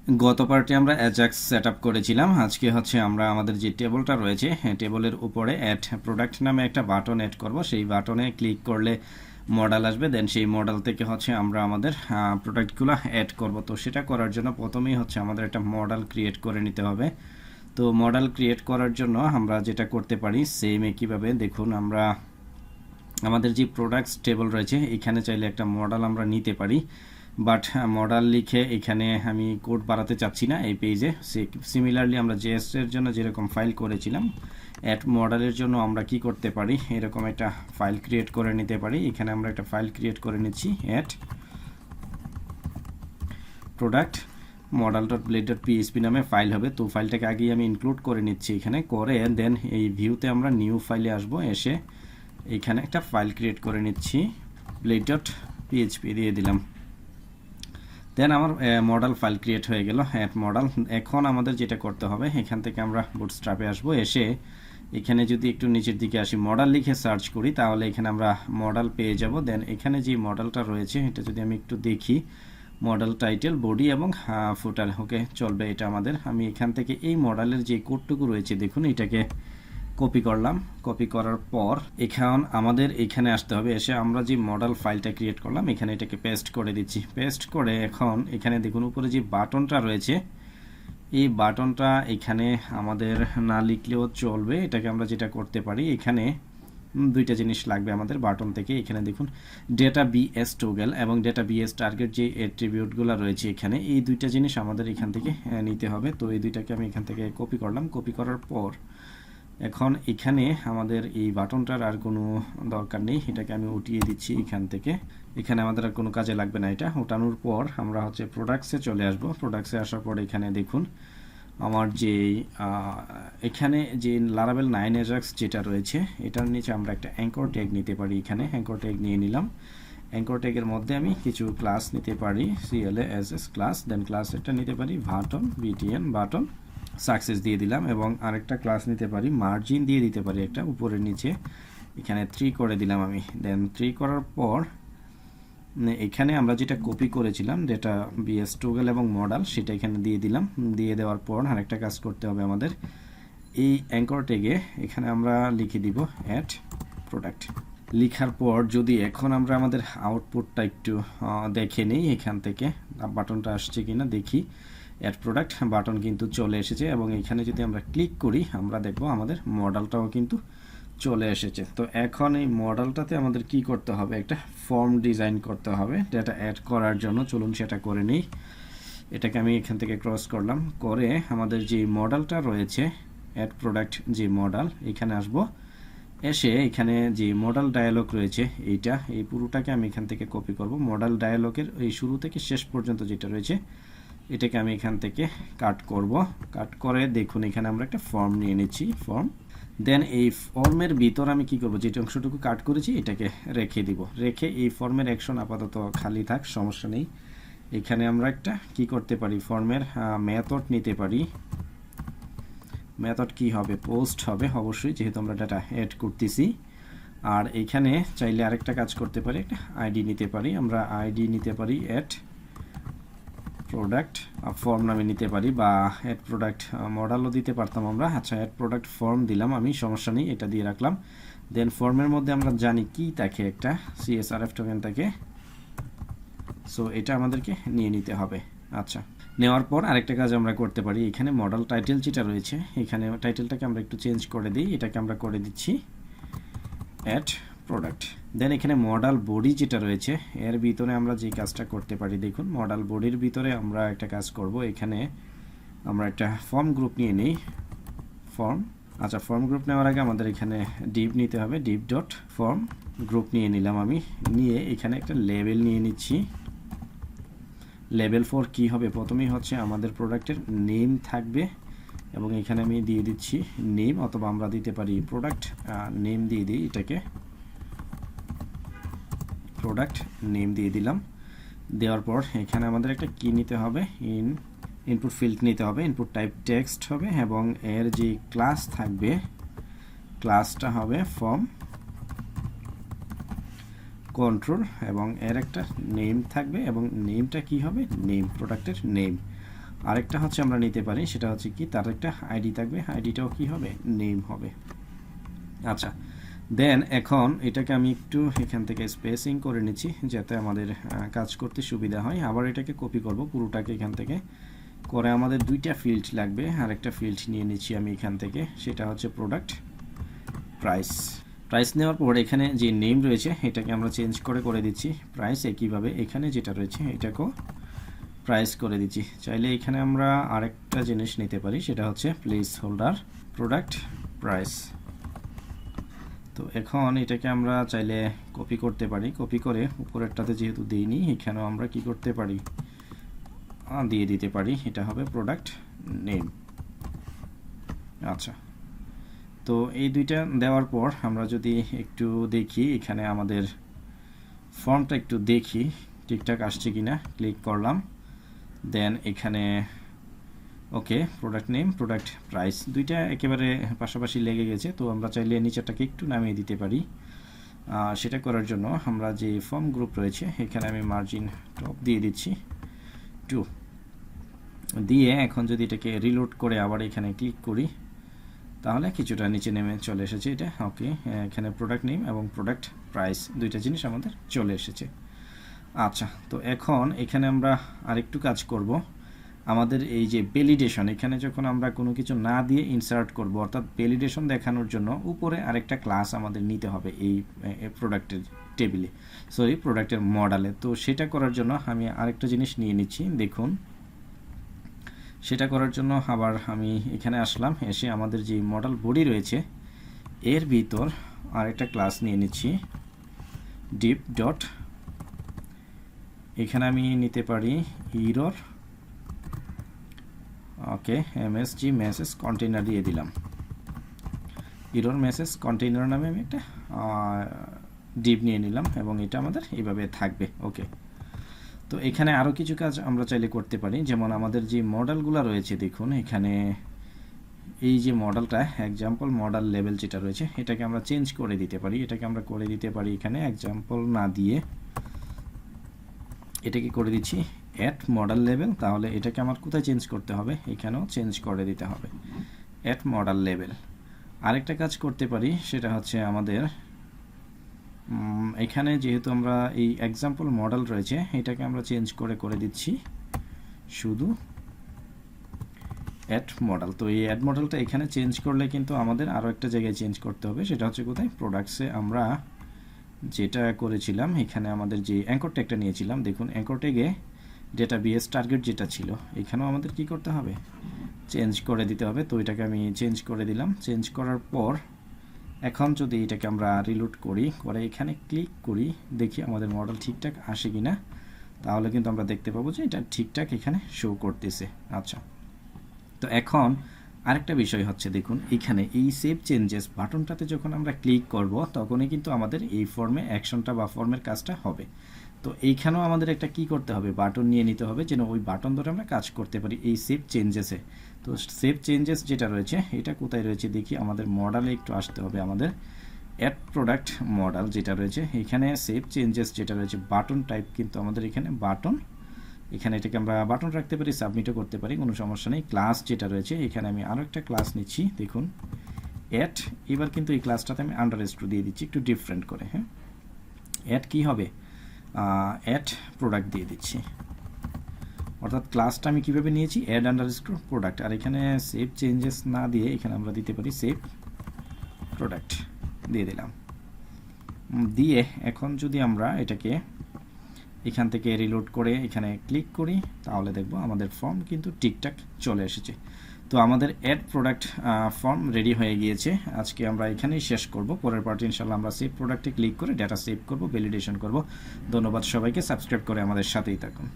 গত পার্টে আমরা অ্যাজাক্স সেটআপ করেছিলাম। আজকে হচ্ছে আমরা আমাদের যে টেবলটা রয়েছে টেবলের উপরে অ্যাড প্রোডাক্ট নামে একটা বাটন অ্যাড করব। সেই বাটনে ক্লিক করলে মডেল আসবে, দেন সেই মডেল থেকে হচ্ছে আমরা আমাদের প্রোডাক্টগুলো অ্যাড করব। তো সেটা করার জন্য প্রথমেই হচ্ছে আমাদের একটা মডেল ক্রিয়েট করে নিতে হবে। তো মডেল ক্রিয়েট করার জন্য আমরা যেটা করতে পারি সেম একইভাবে দেখুন, আমরা আমাদের যে প্রোডাক্টস টেবল রয়েছে এখানে চাইলে একটা মডেল আমরা নিতে পারি, বাট মডেল লিখে এখানে আমি কোড বাড়াতে চাচ্ছি না এই পেজে। সিমিলারলি আমরা জেএস এর জন্য যেরকম ফাইল করেছিলাম অ্যাড মডেলের জন্য আমরা কি করতে পারি, এরকম একটা ফাইল ক্রিয়েট করে নিতে পারি। এখানে আমরা একটা ফাইল ক্রিয়েট করে নিচ্ছি, অ্যাড প্রোডাক্ট model.blade.php নামে ফাইল হবে। তো ফাইলটাকে আগেই আমি ইনক্লুড করে নিচ্ছি এখানে, করে দেন এই ভিউতে আমরা নিউ ফাইলে আসব, এসে এখানে একটা ফাইল ক্রিয়েট করে নিচ্ছি, blade.php দিয়ে দিলাম। দেন আমার মডেল ফাইল ক্রিয়েট হয়ে গেল, অ্যাড মডেল। এখন আমাদের যেটা করতে হবে, এখান থেকে আমরা বুটস্ট্র্যাপে আসবো, এসে এখানে যদি একটু নিচের দিকে আসি মডেল লিখে সার্চ করি তাহলে এখানে আমরা মডেল পেয়ে যাব। দেন এখানে যে মডেলটা রয়েছে এটা যদি আমি একটু দেখি, মডেল টাইটেল বডি এবং ফুটার, ওকে চলবে এটা আমাদের। আমি এখান থেকে এই মডেলের যে কোডটুকু রয়েছে দেখুন এটাকে কপি করলাম। কপি করার পর এখন আমাদের এখানে আসতে হবে, এসে আমরা যে মডেল ফাইলটা ক্রিয়েট করলাম এখানে এটাকে পেস্ট করে দিচ্ছি। পেস্ট করে এখন এখানে দেখুন উপরে যে বাটনটা রয়েছে এই বাটনটা এখানে আমাদের না লিখলেও চলবে। এটাকে আমরা যেটা করতে পারি, এখানে দুইটা জিনিস লাগবে আমাদের বাটন থেকে। এখানে দেখুন ডেটা বিএস টগল এবং ডেটা বিএস টার্গেট যে অ্যাট্রিবিউটগুলো রয়েছে এখানে, এই দুইটা জিনিস আমাদের এখান থেকে নিতে হবে। তো এই দুইটাকে আমি এখান থেকে কপি করলাম। কপি করার পর এখন এখানে আমাদের এই বাটনটার আর কোনো দরকার নেই, এটাকে আমি উঠিয়ে দিচ্ছি এখান থেকে। এখানে আমাদের আর কোনো কাজে লাগবে না। এটা ওঠানোর পর আমরা হচ্ছে প্রোডাক্টসে চলে আসব। প্রোডাক্টসে আসার পর এখানে দেখুন আমার যে এখানে যে লারাভেল 9 Ajax যেটা রয়েছে এটার নিচে আমরা একটা অ্যাঙ্কর ট্যাগ নিতে পারি। এখানে অ্যাঙ্কর ট্যাগ নিয়ে নিলাম। অ্যাঙ্কর ট্যাগের মধ্যে আমি কিছু ক্লাস নিতে পারি, CLASS ক্লাস, দেন ক্লাস একটা নিতে পারি বাটন, BTN বাটন সাকসেস দিয়ে দিলাম, এবং আরেকটা ক্লাস নিতে পারি মার্জিন দিয়ে দিতে পারি একটা উপরের নিচে, এখানে 3 করে দিলাম আমি। দেন 3 করার পর এখানে আমরা যেটা কপি করেছিলাম ডেটা বিএস টগল এবং মডেল সেটা এখানে দিয়ে দিলাম। দিয়ে দেওয়ার পর আরেকটা কাজ করতে হবে আমাদের, এই অ্যাঙ্কর ট্যাগে এখানে আমরা লিখে দিব অ্যাড প্রোডাক্ট। লিখার পর যদি এখন আমরা আমাদের আউটপুটটা একটু দেখে নিই এখান থেকে বাটনটা আসছে কিনা দেখি, অ্যাড প্রোডাক্ট বাটন কিন্তু চলে এসেছে, এবং এখানে যদি আমরা ক্লিক করি আমরা দেখব আমাদের মডেলটাও কিন্তু চলে এসেছে। তো এখন এই মডেলটাতে আমাদের কি করতে হবে, একটা ফর্ম ডিজাইন করতে হবে ডেটা অ্যাড করার জন্য। চলুন সেটা করে নিই। এটাকে আমি এখান থেকে ক্রস করলাম, করে আমাদের যে মডেলটা রয়েছে অ্যাড প্রোডাক্ট যে মডেল, এখানে আসব, এসে এখানে যে মডেল ডায়ালগ রয়েছে এইটা, এই পুরোটাকে আমি এখান থেকে কপি করব। মডেল ডায়ালগের এই শুরু থেকে শেষ পর্যন্ত যেটা রয়েছে এটাকে আমি এখান থেকে কাট করব। কাট করে দেখুন এখানে আমরা একটা ফর্ম নিয়ে নিচ্ছি, ফর্ম। দেন এই ফর্মের ভিতর আমি কি করব, যেটা অংশটুকু কাট করেছি এটাকে রেখে দিব। রেখে এই ফর্মের অ্যাকশন আপাতত খালি থাক, সমস্যা নেই। এখানে আমরা একটা কি করতে পারি, ফর্মের মেথড নিতে পারি। মেথড কি হবে, পোস্ট হবে অবশ্যই, যেহেতু আমরা ডাটা অ্যাড করতেছি। আর এখানে চাইলে আরেকটা কাজ করতে পারি, একটা আইডি নিতে পারি। আমরা আইডি নিতে পারি অ্যাড প্রোডাক্ট ফর্ম নামে নিতে পারি, বা অ্যাড প্রোডাক্ট মডেলও দিতে পারতাম আমরা। আচ্ছা অ্যাড প্রোডাক্ট ফর্ম দিলাম আমি, সমস্যা নেই, এটা দিয়ে রাখলাম। দেন ফর্মের মধ্যে আমরা জানি কি থাকে, একটা CSRF টোকেন থাকে, সো এটা আমাদেরকে নিয়ে নিতে হবে। আচ্ছা নেওয়ার পর আরেকটা কাজ আমরা করতে পারি, এখানে মডেল টাইটেল যেটা রয়েছে এখানে টাইটেলটাকে আমরা একটু চেঞ্জ করে দিই। এটাকে আমরা করে দিচ্ছি অ্যাড প্রোডাক্ট। দেন এখানে মডেল বডি যেটা রয়েছে এর ভিতরে আমরা যে কাজটা করতে পারি, দেখুন মডেল বডির ভিতরে আমরা একটা কাজ করব। এখানে আমরা একটা ফর্ম গ্রুপ নিয়ে নিই, ফর্ম। আচ্ছা ফর্ম গ্রুপ নেওয়ার আগে আমাদের এখানে ডিভ নিতে হবে, ডিভ ডট ফর্ম গ্রুপ নিয়ে নিলাম আমি। নিয়ে এখানে একটা লেবেল নিয়ে নিচ্ছি। লেবেল ফর কি হবে, প্রথমেই হচ্ছে আমাদের প্রোডাক্টের নেম থাকবে, এবং এখানে আমি দিয়ে দিচ্ছি নেম, অথবা আমরা দিতে পারি প্রোডাক্ট নেম দিয়ে দিই, এটাকে প্রোডাক্ট নেম দিয়ে দিলাম। দেওয়ার পর এখানে আমাদের একটা কি নিতে হবে, ইনপুট ফিল্ড নিতে হবে, ইনপুট টাইপ টেক্সট হবে, এবং এর যে ক্লাস থাকবে ক্লাসটা হবে ফর্ম কন্ট্রোল, এবং এর একটা নেম থাকবে, এবং নেমটা কি হবে, নেম প্রোডাক্টের নেম। আরেকটা হচ্ছে আমরা নিতে পারি, সেটা হচ্ছে কি তার একটা আইডি থাকবে, আইডিটাও কি হবে, নেম হবে। আচ্ছা, দেন এখন এটাকে আমি একটু এখান থেকে স্পেসিং করে নিচ্ছি যাতে আমাদের কাজ করতে সুবিধা হয়। আবার এটাকে কপি করব পুরোটাকে এখান থেকে করে, আমাদের দুইটা ফিল্ড লাগবে। আরেকটা ফিল্ড নিয়ে নিচ্ছি আমি এখান থেকে, সেটা হচ্ছে প্রোডাক্ট প্রাইস। প্রাইস নেওয়ার পর এখানে যে নেম রয়েছে এটাকে আমরা চেঞ্জ করে দিচ্ছি প্রাইস। একইভাবে এখানে যেটা রয়েছে এটাকেও প্রাইস করে দিচ্ছি। চাইলে এখানে আমরা আরেকটা জিনিস নিতে পারি, সেটা হচ্ছে প্লেস হোল্ডার প্রোডাক্ট প্রাইস। তো এখন এটাকে আমরা চাইলে কপি করতে পারি, কপি করে উপরেরটাতে যেহেতু দিইনি এখানেও আমরা কি করতে পারি, দিয়ে দিতে পারি, এটা হবে প্রোডাক্ট নেম। আচ্ছা, তো এই দুইটা দেওয়ার পর আমরা যদি একটু দেখি এখানে আমাদের ফর্মটা একটু দেখি ঠিকঠাক আসছে কিনা, ক্লিক করলাম, দেন এখানে ওকে প্রোডাক্ট নেম প্রোডাক্ট প্রাইস দুইটা একেবারে পাশাপাশি লেগে গেছে। তো আমরা চাইলে নিচেরটাকে একটু নামিয়ে দিতে পারি। সেটা করার জন্য আমরা যে ফর্ম গ্রুপ রয়েছে এখানে আমি মার্জিন টপ দিয়ে দিচ্ছি 2 দিয়ে, এখন যদি এটাকে রিলোড করে আবার এখানে ক্লিক করি তাহলে কিছুটা নিচে নেমে চলে এসেছে এটা। ওকে, এখানে প্রোডাক্ট নেম এবং প্রোডাক্ট প্রাইস দুইটা জিনিস আমাদের চলে এসেছে। আচ্ছা, তো এখন এখানে আমরা আরেকটু কাজ করব। আমাদের এই যে ভ্যালিডেশন, এখানে যখন আমরা কোনো কিছু না দিয়ে ইনসার্ট করব, অর্থাৎ ভ্যালিডেশন দেখানোর জন্য উপরে আরেকটা ক্লাস আমাদের নিতে হবে এই প্রোডাক্টের টেবিলে, সরি প্রোডাক্টের মডেলে। তো সেটা করার জন্য আমি আরেকটা জিনিস নিয়ে নিচ্ছি। দেখুন, সেটা করার জন্য আবার আমি এখানে আসলাম, এসে আমাদের যে মডেল বডি রয়েছে এর ভিতর আরেকটা ক্লাস নিয়ে নিচ্ছি ডিপ ডট, এখানে আমি নিতে পারি ইরর, ওকে এমএসজি মেসেজ কন্টেইনার দিয়ে দিলাম, ইরর মেসেজ কন্টেইনার নামে আমি একটা ডিপ নিয়ে নিলাম এবং এটা আমাদের এইভাবে থাকবে। ওকে, তো এখানে আরও কিছু কাজ আমরা চাইলে করতে পারি, যেমন আমাদের যে মডেলগুলো রয়েছে দেখুন এখানে এই যে মডেলটা এক্সাম্পল মডেল লেভেল যেটা রয়েছে এটাকে আমরা চেঞ্জ করে দিতে পারি। এটাকে আমরা করে দিতে পারি এখানে এক্সাম্পল না দিয়ে এটাকে করে দিচ্ছি অ্যাট মডেল লেভেল। তাহলে এটাকে আমার কোথায় চেঞ্জ করতে হবে, এখানেও চেঞ্জ করে দিতে হবে অ্যাট মডেল লেভেল। আরেকটা কাজ করতে পারি, সেটা হচ্ছে আমাদের এখানে যেহেতু আমরা এই এক্সাম্পল মডেল রয়েছে এটাকে আমরা চেঞ্জ করে দিচ্ছি শুধু অ্যাড মডেল। তো এই অ্যাড মডেলটা এখানে চেঞ্জ করলে কিন্তু আমাদের আরও একটা জায়গায় চেঞ্জ করতে হবে, সেটা হচ্ছে কোথায়, প্রোডাক্টসে আমরা যেটা করেছিলাম এখানে আমাদের যে অ্যাঙ্কর ট্যাগটা নিয়েছিলাম, দেখুন অ্যাঙ্কর ট্যাগে ডেটাবেস টার্গেট যেটা ছিল এখানেও আমাদের কি করতে হবে, চেঞ্জ করে দিতে হবে। তো এটাকে আমি চেঞ্জ করে দিলাম। চেঞ্জ করার পর এখন যদি এটাকে আমরা রিলোড করি, করে এখানে ক্লিক করি, দেখি আমাদের মডেল ঠিকঠাক আসে কিনা, তাহলে কিন্তু আমরা দেখতে পাবো যে এটা ঠিকঠাক এখানে শো করতেছে। আচ্ছা, তো এখন আরেকটা বিষয় হচ্ছে দেখুন এখানে এই সেভ চেঞ্জেস বাটনটাতে যখন আমরা ক্লিক করব তখনই কিন্তু আমাদের এই ফর্মে অ্যাকশনটা বা ফর্মের কাজটা হবে। তো এইখানেও আমাদের একটা কি করতে হবে, বাটন নিয়ে নিতে হবে যেন ওই বাটন ধরে আমরা কাজ করতে পারি এই সেভ চেঞ্জেসে। তো সেভ চেঞ্জেস যেটা রয়েছে এটা কোথায় রয়েছে দেখি, আমাদের মডেলে একটু আসতে হবে, আমাদের অ্যাড প্রোডাক্ট মডেল যেটা রয়েছে এখানে সেভ চেঞ্জেস যেটা রয়েছে বাটন টাইপ, কিন্তু আমাদের এখানে বাটন, এখানে এটাকে আমরা বাটন রাখতে পারি, সাবমিটও করতে পারি, কোনো সমস্যা নেই। ক্লাস যেটা রয়েছে এখানে আমি আরও একটা ক্লাস নিচ্ছি, দেখুন অ্যাড, এবার কিন্তু এই ক্লাসটাতে আমি আন্ডারস্কোর দিয়ে দিচ্ছি একটু ডিফারেন্ট করে। হ্যাঁ, অ্যাড কি হবে, অ্যাড প্রোডাক্ট দিয়ে দিচ্ছি, অর্থাৎ ক্লাসটা আমি কীভাবে নিয়েছি, অ্যাড আন্ডারস্কোর প্রোডাক্ট। আর এখানে সেভ চেঞ্জেস না দিয়ে এখানে আমরা দিতে পারি সেভ প্রোডাক্ট দিয়ে দিলাম। দিয়ে এখন যদি আমরা এটাকে এখান থেকে রিলোড করে এখানে ক্লিক করি তাহলে দেখব আমাদের ফর্ম কিন্তু ঠিকঠাক চলে এসেছে। তো আমাদের অ্যাড প্রোডাক্ট ফর্ম রেডি হয়ে গিয়েছে। আজকে আমরা এখানেই শেষ করব, পরের পার্টি ইনশাআল্লাহ আমরা সেভ প্রোডাক্টে ক্লিক করে ডাটা সেভ করব, ভ্যালিডেশন করব। ধন্যবাদ সবাইকে, সাবস্ক্রাইব করে আমাদের সাথেই থাকুন।